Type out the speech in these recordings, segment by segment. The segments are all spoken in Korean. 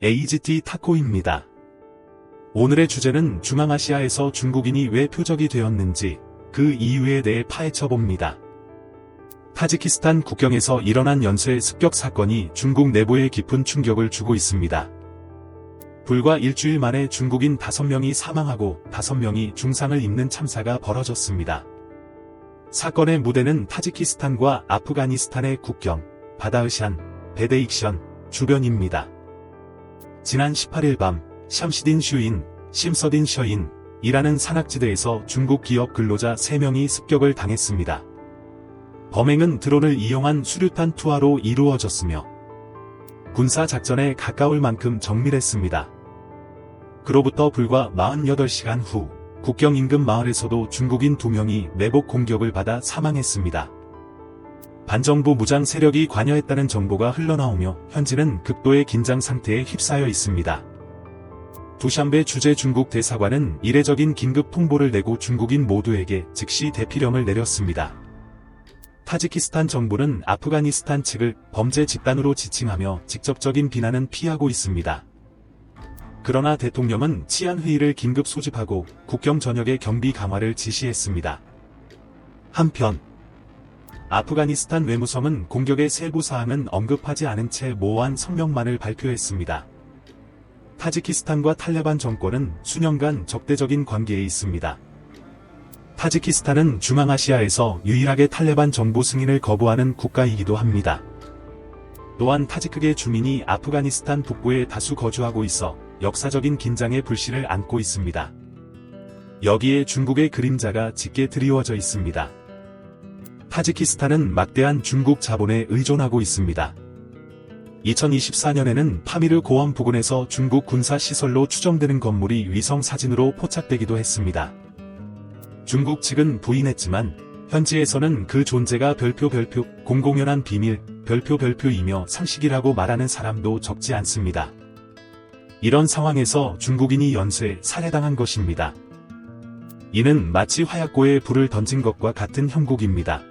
AGT 타코입니다. 오늘의 주제는 중앙아시아에서 중국인이 왜 표적이 되었는지 그 이유에 대해 파헤쳐봅니다. 타지키스탄 국경에서 일어난 연쇄 습격 사건이 중국 내부에 깊은 충격을 주고 있습니다. 불과 일주일 만에 중국인 5명이 사망하고 5명이 중상을 입는 참사가 벌어졌습니다. 사건의 무대는 타지키스탄과 아프가니스탄의 국경, 바다흐샨, 베데익션 주변입니다. 지난 18일 밤, 샴시딘 슈인, 심서딘 셔인 이라는 산악지대에서 중국 기업 근로자 3명이 습격을 당했습니다. 범행은 드론을 이용한 수류탄 투하로 이루어졌으며 군사 작전에 가까울 만큼 정밀했습니다. 그로부터 불과 48시간 후 국경 인근 마을에서도 중국인 2명이 매복 공격을 받아 사망했습니다. 반정부 무장 세력이 관여했다는 정보가 흘러나오며 현지는 극도의 긴장 상태에 휩싸여 있습니다. 두샨베 주재 중국 대사관은 이례적인 긴급 통보를 내고 중국인 모두에게 즉시 대피령을 내렸습니다. 타지키스탄 정부는 아프가니스탄 측을 범죄 집단으로 지칭하며 직접적인 비난은 피하고 있습니다. 그러나 대통령은 치안회의를 긴급 소집하고 국경 전역의 경비 강화를 지시했습니다. 한편 아프가니스탄 외무성은 공격의 세부 사항은 언급하지 않은 채 모호한 성명만을 발표했습니다. 타지키스탄과 탈레반 정권은 수년간 적대적인 관계에 있습니다. 타지키스탄은 중앙아시아에서 유일하게 탈레반 정부 승인을 거부하는 국가이기도 합니다. 또한 타지크계 주민이 아프가니스탄 북부에 다수 거주하고 있어 역사적인 긴장의 불씨를 안고 있습니다. 여기에 중국의 그림자가 짙게 드리워져 있습니다. 타지키스탄은 막대한 중국 자본에 의존하고 있습니다. 2024년에는 파미르 고원 부근에서 중국 군사시설로 추정되는 건물이 위성 사진으로 포착되기도 했습니다. 중국 측은 부인했지만 현지에서는 그 존재가 별표 공공연한 비밀 별표이며 상식이라고 말하는 사람도 적지 않습니다. 이런 상황에서 중국인이 연쇄 살해당한 것입니다. 이는 마치 화약고에 불을 던진 것과 같은 형국입니다.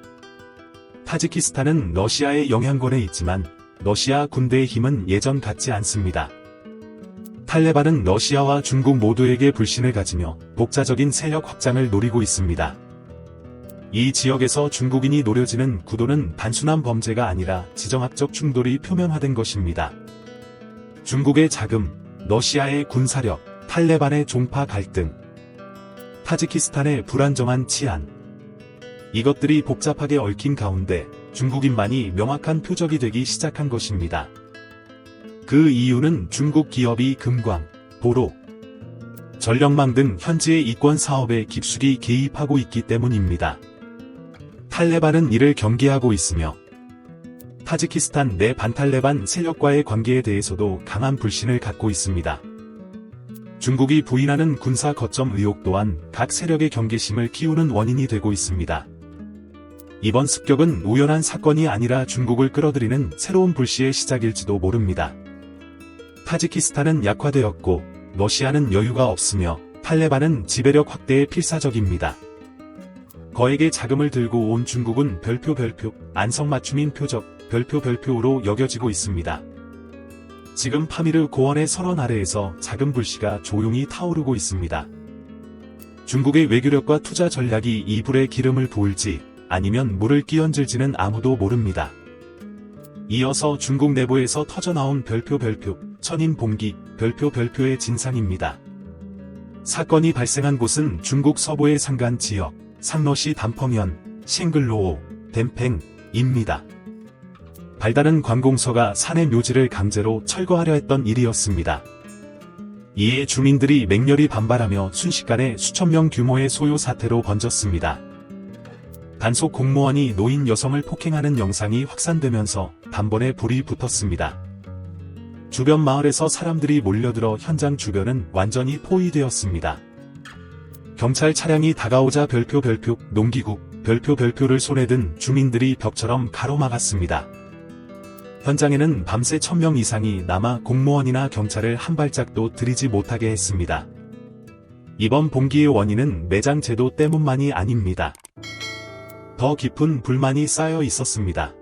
타지키스탄은 러시아의 영향권에 있지만 러시아 군대의 힘은 예전 같지 않습니다. 탈레반은 러시아와 중국 모두에게 불신을 가지며 독자적인 세력 확장을 노리고 있습니다. 이 지역에서 중국인이 노려지는 구도는 단순한 범죄가 아니라 지정학적 충돌이 표면화된 것입니다. 중국의 자금, 러시아의 군사력, 탈레반의 종파 갈등, 타지키스탄의 불안정한 치안, 이것들이 복잡하게 얽힌 가운데 중국인만이 명확한 표적이 되기 시작한 것입니다. 그 이유는 중국 기업이 금광, 도로, 전력망 등 현지의 이권 사업에 깊숙이 개입하고 있기 때문입니다. 탈레반은 이를 경계하고 있으며 타지키스탄 내 반탈레반 세력과의 관계에 대해서도 강한 불신을 갖고 있습니다. 중국이 부인하는 군사 거점 의혹 또한 각 세력의 경계심을 키우는 원인이 되고 있습니다. 이번 습격은 우연한 사건이 아니라 중국을 끌어들이는 새로운 불씨의 시작일지도 모릅니다. 타지키스탄은 약화되었고 러시아는 여유가 없으며 탈레반은 지배력 확대에 필사적입니다. 거액의 자금을 들고 온 중국은 별표 안성맞춤인 표적 별표로 여겨지고 있습니다. 지금 파미르 고원의 선언 아래에서 작은 불씨가 조용히 타오르고 있습니다. 중국의 외교력과 투자 전략이 이 불에 기름을 부을지 아니면 물을 끼얹을지는 아무도 모릅니다. 이어서 중국 내부에서 터져나온 별표 천인 봉기 별표의 진상입니다. 사건이 발생한 곳은 중국 서부의 산간 지역 상러시 담펑현, 싱글로우, 댐팽입니다. 발다른 관공서가 산의 묘지를 강제로 철거하려 했던 일이었습니다. 이에 주민들이 맹렬히 반발하며 순식간에 수천 명 규모의 소요 사태로 번졌습니다. 단속 공무원이 노인 여성을 폭행하는 영상이 확산되면서 단번에 불이 붙었습니다. 주변 마을에서 사람들이 몰려들어 현장 주변은 완전히 포위되었습니다. 경찰 차량이 다가오자 별표 농기구 별표를 손에 든 주민들이 벽처럼 가로막았습니다. 현장에는 밤새 1000명 이상이 남아 공무원이나 경찰을 한 발짝도 들이지 못하게 했습니다. 이번 봉기의 원인은 매장 제도 때문만이 아닙니다. 더 깊은 불만이 쌓여 있었습니다.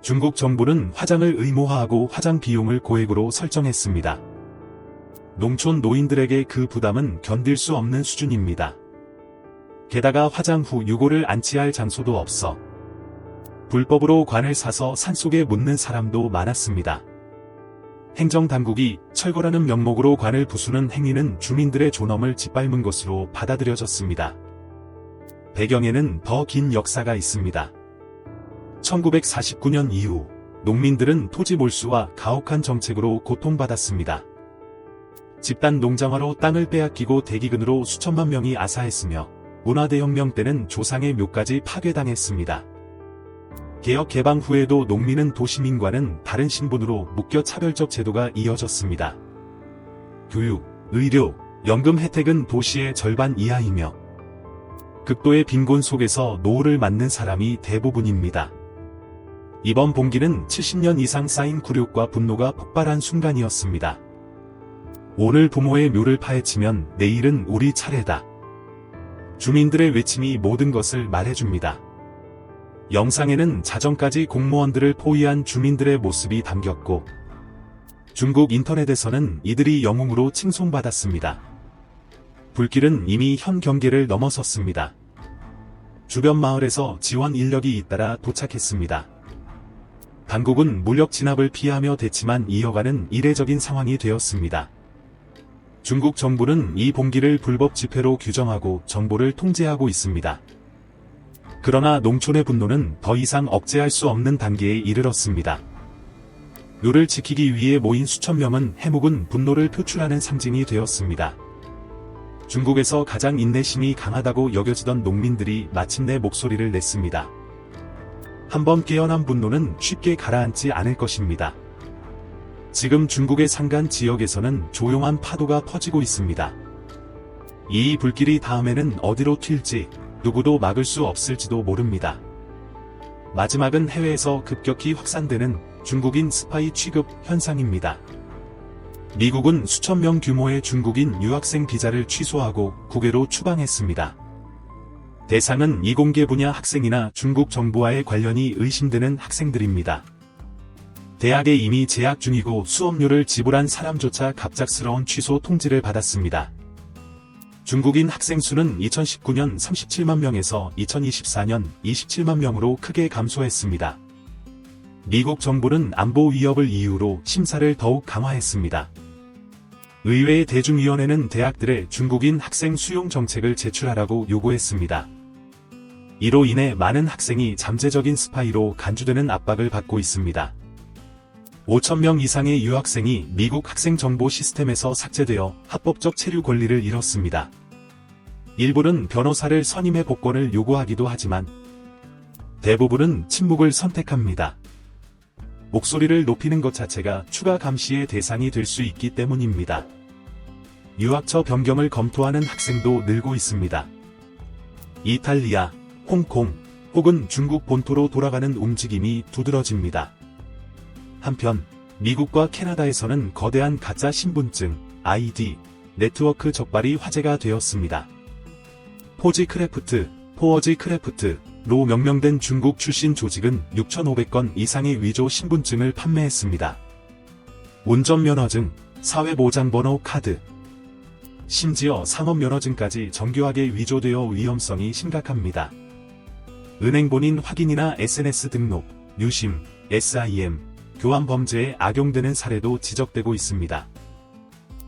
중국 정부는 화장을 의무화하고 화장 비용을 고액으로 설정했습니다. 농촌 노인들에게 그 부담은 견딜 수 없는 수준입니다. 게다가 화장 후 유골을 안치할 장소도 없어 불법으로 관을 사서 산속에 묻는 사람도 많았습니다. 행정당국이 철거라는 명목으로 관을 부수는 행위는 주민들의 존엄을 짓밟은 것으로 받아들여졌습니다. 배경에는 더 긴 역사가 있습니다. 1949년 이후 농민들은 토지 몰수와 가혹한 정책으로 고통받았습니다. 집단 농장화로 땅을 빼앗기고 대기근으로 수천만 명이 아사했으며 문화대혁명 때는 조상의 묘까지 파괴당했습니다. 개혁 개방 후에도 농민은 도시민과는 다른 신분으로 묶여 차별적 제도가 이어졌습니다. 교육, 의료, 연금 혜택은 도시의 절반 이하이며 극도의 빈곤 속에서 노후를 맞는 사람이 대부분입니다. 이번 봉기는 70년 이상 쌓인 굴욕과 분노가 폭발한 순간이었습니다. 오늘 부모의 묘를 파헤치면 내일은 우리 차례다. 주민들의 외침이 모든 것을 말해줍니다. 영상에는 자정까지 공무원들을 포위한 주민들의 모습이 담겼고 중국 인터넷에서는 이들이 영웅으로 칭송받았습니다. 불길은 이미 현 경계를 넘어섰습니다. 주변 마을에서 지원 인력이 잇따라 도착했습니다. 당국은 무력 진압을 피하며 대치만 이어가는 이례적인 상황이 되었습니다. 중국 정부는 이 봉기를 불법 집회로 규정하고 정보를 통제하고 있습니다. 그러나 농촌의 분노는 더 이상 억제할 수 없는 단계에 이르렀습니다. 묘를 지키기 위해 모인 수천 명은 해묵은 분노를 표출하는 상징이 되었습니다. 중국에서 가장 인내심이 강하다고 여겨지던 농민들이 마침내 목소리를 냈습니다. 한번 깨어난 분노는 쉽게 가라앉지 않을 것입니다. 지금 중국의 산간 지역에서는 조용한 파도가 퍼지고 있습니다. 이 불길이 다음에는 어디로 튈지 누구도 막을 수 없을지도 모릅니다. 마지막은 해외에서 급격히 확산되는 중국인 스파이 취급 현상입니다. 미국은 수천 명 규모의 중국인 유학생 비자를 취소하고 국외로 추방했습니다. 대상은 이공계 분야 학생이나 중국 정부와의 관련이 의심되는 학생들입니다. 대학에 이미 재학 중이고 수업료를 지불한 사람조차 갑작스러운 취소 통지를 받았습니다. 중국인 학생 수는 2019년 37만 명에서 2024년 27만 명으로 크게 감소했습니다. 미국 정부는 안보 위협을 이유로 심사를 더욱 강화했습니다. 의회 대중위원회는 대학들의 중국인 학생 수용 정책을 제출하라고 요구했습니다. 이로 인해 많은 학생이 잠재적인 스파이로 간주되는 압박을 받고 있습니다. 5,000명 이상의 유학생이 미국 학생 정보 시스템에서 삭제되어 합법적 체류 권리를 잃었습니다. 일부는 변호사를 선임해 복권을 요구하기도 하지만 대부분은 침묵을 선택합니다. 목소리를 높이는 것 자체가 추가 감시의 대상이 될 수 있기 때문입니다. 유학처 변경을 검토하는 학생도 늘고 있습니다. 이탈리아, 홍콩 혹은 중국 본토로 돌아가는 움직임이 두드러집니다. 한편 미국과 캐나다에서는 거대한 가짜 신분증, 아이디, 네트워크 적발이 화제가 되었습니다. 포워지 크래프트로 명명된 중국 출신 조직은 6,500건 이상의 위조 신분증을 판매했습니다. 운전면허증, 사회보장번호 카드, 심지어 상업면허증까지 정교하게 위조되어 위험성이 심각합니다. 은행본인 확인이나 SNS 등록, 유심, SIM, 교환 범죄에 악용되는 사례도 지적되고 있습니다.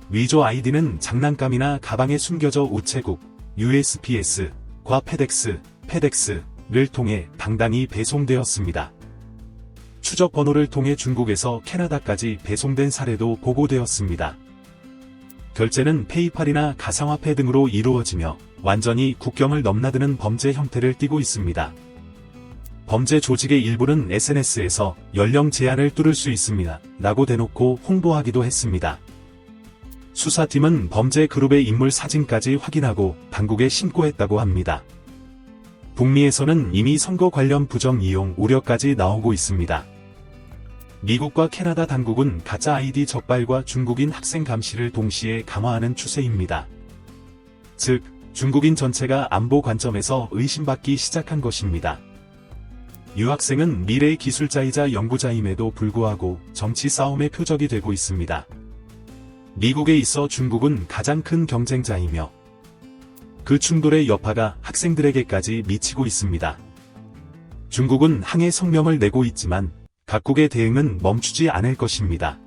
위조 아이디는 장난감이나 가방에 숨겨져 우체국, USPS,과 페덱스를 통해 당당히 배송되었습니다. 추적 번호를 통해 중국에서 캐나다까지 배송된 사례도 보고되었습니다. 결제는 페이팔이나 가상화폐 등으로 이루어지며 완전히 국경을 넘나드는 범죄 형태를 띠고 있습니다. 범죄 조직의 일부는 SNS에서 연령 제한을 뚫을 수 있습니다 라고 대놓고 홍보하기도 했습니다. 수사팀은 범죄 그룹의 인물 사진까지 확인하고 당국에 신고했다고 합니다. 북미에서는 이미 선거 관련 부정 이용 우려까지 나오고 있습니다. 미국과 캐나다 당국은 가짜 아이디 적발과 중국인 학생 감시를 동시에 강화하는 추세입니다. 즉, 중국인 전체가 안보 관점에서 의심받기 시작한 것입니다. 유학생은 미래의 기술자이자 연구자임에도 불구하고 정치 싸움의 표적이 되고 있습니다. 미국에 있어 중국은 가장 큰 경쟁자이며 그 충돌의 여파가 학생들에게까지 미치고 있습니다. 중국은 항해 성명을 내고 있지만 각국의 대응은 멈추지 않을 것입니다.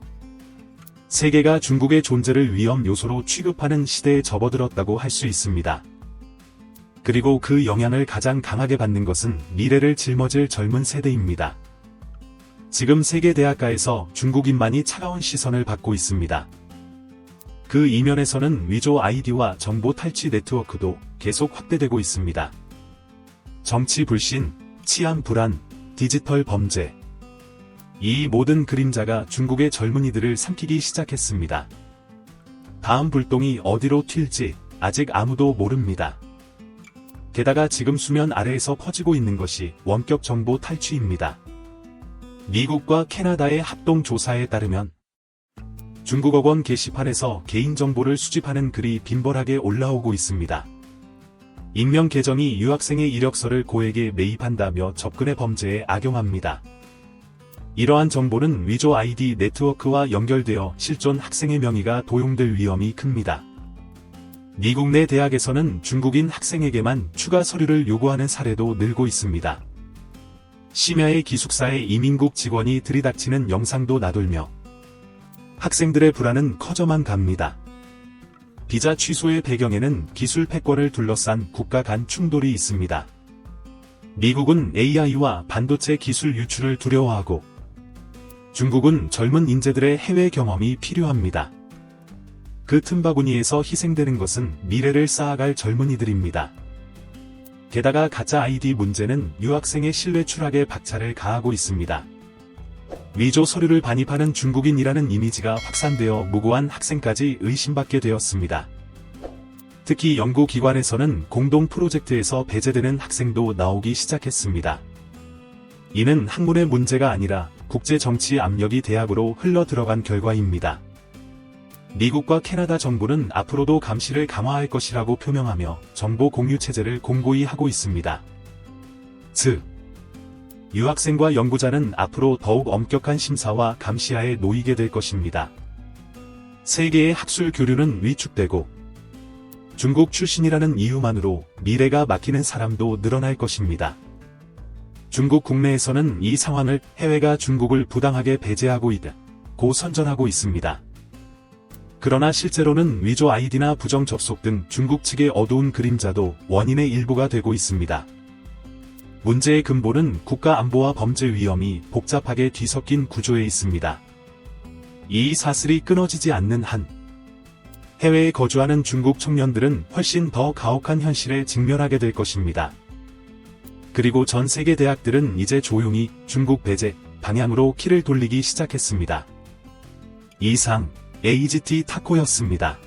세계가 중국의 존재를 위험 요소로 취급하는 시대에 접어들었다고 할 수 있습니다. 그리고 그 영향을 가장 강하게 받는 것은 미래를 짊어질 젊은 세대입니다. 지금 세계 대학가에서 중국인만이 차가운 시선을 받고 있습니다. 그 이면에서는 위조 아이디와 정보 탈취 네트워크도 계속 확대되고 있습니다. 정치 불신, 치안 불안, 디지털 범죄. 이 모든 그림자가 중국의 젊은이들을 삼키기 시작했습니다. 다음 불똥이 어디로 튈지 아직 아무도 모릅니다. 게다가 지금 수면 아래에서 퍼지고 있는 것이 원격 정보 탈취입니다. 미국과 캐나다의 합동 조사에 따르면 중국어권 게시판에서 개인정보를 수집하는 글이 빈번하게 올라오고 있습니다. 익명 계정이 유학생의 이력서를 고액에 매입한다며 접근의 범죄에 악용합니다. 이러한 정보는 위조 아이디 네트워크와 연결되어 실존 학생의 명의가 도용될 위험이 큽니다. 미국 내 대학에서는 중국인 학생에게만 추가 서류를 요구하는 사례도 늘고 있습니다. 심야의 기숙사에 이민국 직원이 들이닥치는 영상도 나돌며 학생들의 불안은 커져만 갑니다. 비자 취소의 배경에는 기술 패권을 둘러싼 국가 간 충돌이 있습니다. 미국은 AI와 반도체 기술 유출을 두려워하고 중국은 젊은 인재들의 해외 경험이 필요합니다. 그 틈바구니에서 희생되는 것은 미래를 쌓아갈 젊은이들입니다. 게다가 가짜 아이디 문제는 유학생의 신뢰 추락에 박차를 가하고 있습니다. 위조 서류를 반입하는 중국인이라는 이미지가 확산되어 무고한 학생까지 의심받게 되었습니다. 특히 연구기관에서는 공동 프로젝트에서 배제되는 학생도 나오기 시작했습니다. 이는 학문의 문제가 아니라 국제 정치 압력이 대학으로 흘러 들어간 결과입니다. 미국과 캐나다 정부는 앞으로도 감시를 강화할 것이라고 표명하며 정보 공유 체제를 공고히 하고 있습니다. 즉, 유학생과 연구자는 앞으로 더욱 엄격한 심사와 감시하에 놓이게 될 것입니다. 세계의 학술 교류는 위축되고 중국 출신이라는 이유만으로 미래가 막히는 사람도 늘어날 것입니다. 중국 국내에서는 이 상황을 해외가 중국을 부당하게 배제하고 있다고 선전하고 있습니다. 그러나 실제로는 위조 아이디나 부정 접속 등 중국 측의 어두운 그림자도 원인의 일부가 되고 있습니다. 문제의 근본은 국가 안보와 범죄 위험이 복잡하게 뒤섞인 구조에 있습니다. 이 사슬이 끊어지지 않는 한 해외에 거주하는 중국 청년들은 훨씬 더 가혹한 현실에 직면하게 될 것입니다. 그리고 전 세계 대학들은 이제 조용히 중국 배제 방향으로 키를 돌리기 시작했습니다. 이상 AGT 타코였습니다.